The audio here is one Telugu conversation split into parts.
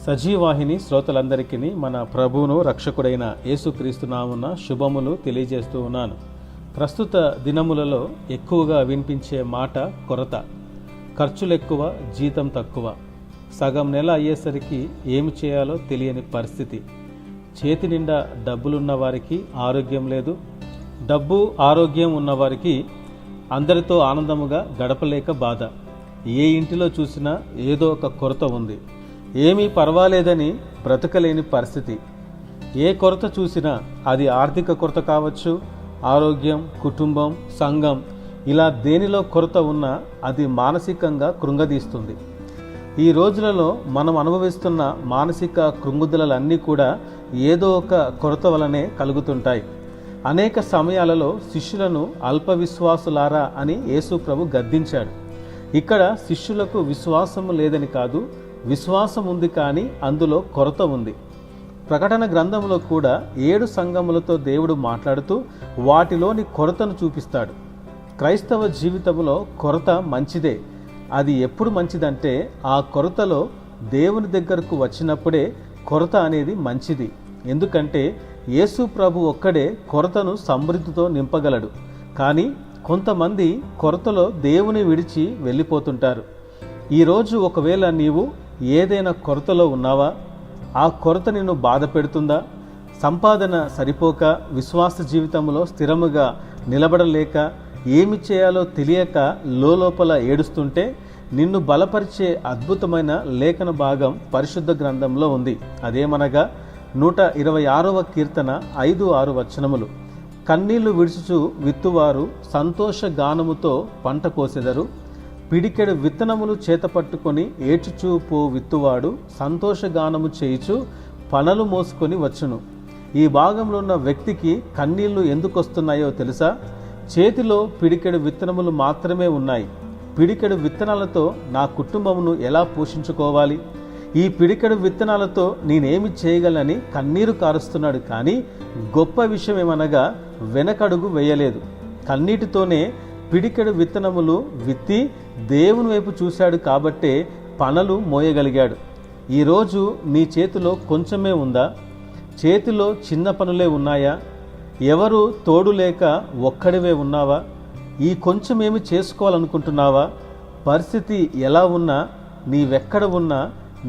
సజీవాహిని శ్రోతలందరికీ మన ప్రభువును రక్షకుడైన యేసుక్రీస్తు నామమున శుభములు తెలియజేస్తూ ఉన్నాను. ప్రస్తుత దినములలో ఎక్కువగా వినిపించే మాట కొరత. ఖర్చులు ఎక్కువ, జీతం తక్కువ. సగం నెల అయ్యేసరికి ఏమి చేయాలో తెలియని పరిస్థితి. చేతి నిండా డబ్బులున్న వారికి ఆరోగ్యం లేదు, డబ్బు ఆరోగ్యం ఉన్నవారికి అందరితో ఆనందముగా గడపలేక బాధ. ఏ ఇంటిలో చూసినా ఏదో ఒక కొరత ఉంది. ఏమీ పర్వాలేదని బ్రతకలేని పరిస్థితి. ఏ కొరత చూసినా అది ఆర్థిక కొరత కావచ్చు, ఆరోగ్యం, కుటుంబం, సంఘం, ఇలా దేనిలో కొరత ఉన్నా అది మానసికంగా కృంగదీస్తుంది. ఈ రోజులలో మనం అనుభవిస్తున్న మానసిక కృంగుదలన్నీ కూడా ఏదో ఒక కొరత వలనే కలుగుతుంటాయి. అనేక సమయాలలో శిష్యులను అల్ప విశ్వాసులారా అని యేసు ప్రభు గద్దించాడు. ఇక్కడ శిష్యులకు విశ్వాసము లేదని కాదు, విశ్వాసం ఉంది, కానీ అందులో కొరత ఉంది. ప్రకటన గ్రంథంలో కూడా 7 సంఘములతో దేవుడు మాట్లాడుతూ వాటిలోని కొరతను చూపిస్తాడు. క్రైస్తవ జీవితంలో కొరత మంచిదే. అది ఎప్పుడు మంచిదంటే ఆ కొరతలో దేవుని దగ్గరకు వచ్చినప్పుడే కొరత అనేది మంచిది. ఎందుకంటే యేసు ప్రభు ఒక్కడే కొరతను సమృద్ధితో నింపగలడు. కానీ కొంతమంది కొరతలో దేవుని విడిచి వెళ్ళిపోతుంటారు. ఈరోజు ఒకవేళ నీవు ఏదైనా కొరతలో ఉన్నావా? ఆ కొరత నిన్ను బాధ పెడుతుందా? సంపాదన సరిపోక, విశ్వాస జీవితంలో స్థిరముగా నిలబడలేక, ఏమి చేయాలో తెలియక లోపల ఏడుస్తుంటే నిన్ను బలపరిచే అద్భుతమైన లేఖన భాగం పరిశుద్ధ గ్రంథంలో ఉంది. అదేమనగా 126వ కీర్తన 5-6 వచనములు. కన్నీళ్లు విడుచుచు విత్తువారు సంతోష గానముతో పంట కోసెదరు. పిడికెడు విత్తనములు చేతపట్టుకొని ఏడ్చుచూ పో విత్తువాడు సంతోషగానము చేయుచు పనలు మోసుకొని వచ్చును. ఈ భాగంలో ఉన్న వ్యక్తికి కన్నీళ్లు ఎందుకు వస్తున్నాయో తెలుసా? చేతిలో పిడికెడు విత్తనములు మాత్రమే ఉన్నాయి. పిడికెడు విత్తనాలతో నా కుటుంబమును ఎలా పోషించుకోవాలి? ఈ పిడికెడు విత్తనాలతో నేనేమి చేయగలని కన్నీరు కారుస్తున్నాడు. కానీ గొప్ప విషయం ఏమనగా వెనకడుగు వేయలేదు. కన్నీటితోనే పిడికెడు విత్తనములు విత్తి దేవుని వైపు చూశాడు కాబట్టే పనలు మోయగలిగాడు. ఈరోజు నీ చేతిలో కొంచెమే ఉందా? చేతిలో చిన్న పనులే ఉన్నాయా? ఎవరు తోడు లేక ఒక్కడివే ఉన్నావా? ఈ కొంచెమేమి చేసుకోవాలనుకుంటున్నావా? పరిస్థితి ఎలా ఉన్నా, నీవెక్కడ ఉన్నా,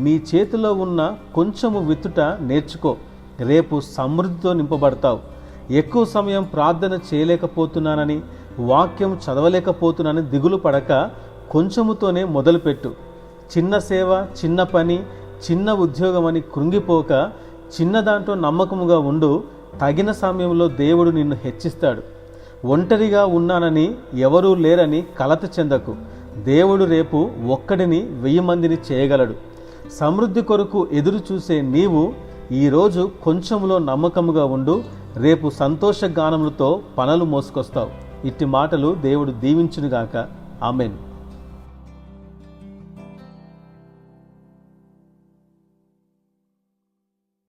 నీ చేతిలో ఉన్న కొంచెము విత్తుట నేర్చుకో. రేపు సమృద్ధితో నింపబడతావు. ఎక్కువ సమయం ప్రార్థన చేయలేకపోతున్నానని, వాక్యం చదవలేకపోతున్నానని దిగులు పడక కొంచెముతోనే మొదలుపెట్టు. చిన్న సేవ, చిన్న పని, చిన్న ఉద్యోగం అని కృంగిపోక చిన్న దాంట్లో నమ్మకముగా ఉండు. తగిన సమయంలో దేవుడు నిన్ను హెచ్చిస్తాడు. ఒంటరిగా ఉన్నానని, ఎవరూ లేరని కలత చెందకు. దేవుడు రేపు ఒక్కడిని 1000 మందిని చేయగలడు. సమృద్ధి కొరకు ఎదురు చూసే నీవు ఈరోజు కొంచెంలో నమ్మకముగా ఉండు. రేపు సంతోష గానములతో పనలు మోసుకొస్తావు. ఇట్టి మాటలు దేవుడు దీవించునుగాక. ఆమెన్.